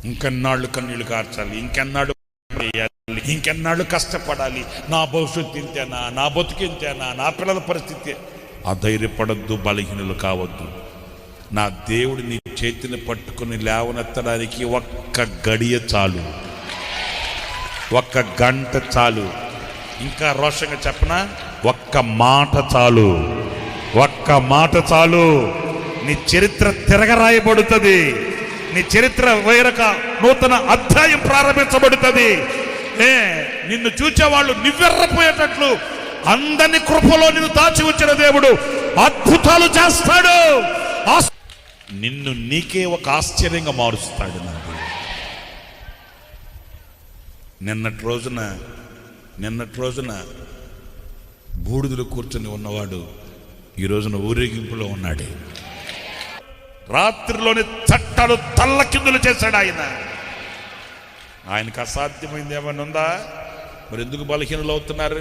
ఇంకెన్నాళ్ళు కన్నీళ్లు కార్చాలి, ఇంకెన్నాళ్ళు చేయాలి, ఇంకెన్నాళ్ళు కష్టపడాలి, నా భవిష్యత్తు ఇంతేనా, నా బతుకు ఇంతేనా, నా పిల్లల పరిస్థితి. అధైర్యపడద్దు, బలహీనులు కావద్దు. నా దేవుడు నీ చేతిని పట్టుకుని లేవనెత్తడానికి ఒక్క గడియ చాలు, ఒక్క గంట చాలు. ఇంకా రోషంగా చెప్పనా, ఒక్క మాట చాలు, ఒక్క మాట చాలు. నీ చరిత్ర తిరగరాయబడుతుంది, నీ చరిత్ర వేరొక నూతన అధ్యాయం ప్రారంభించబడుతుంది. నిన్ను చూచేవాళ్ళు నివ్వెర్రపోయేటట్లు అందరిని కృపలో నిన్ను దాచి వచ్చిన దేవుడు అద్భుతాలు చేస్తాడు. నిన్ను నీకే ఒక ఆశ్చర్యంగా మారుస్తాడు. నాకు నిన్నటి రోజున బూడిదలో కూర్చొని ఉన్నవాడు ఈ రోజున ఊరేగింపులో ఉన్నాడే. రాత్రిలోని చట్టాలు తల్లకిందులు చేశాడు ఆయన. ఆయనకు అసాధ్యమైంది ఏమైనా ఉందా? మరి ఎందుకు బలహీనలు అవుతున్నారు?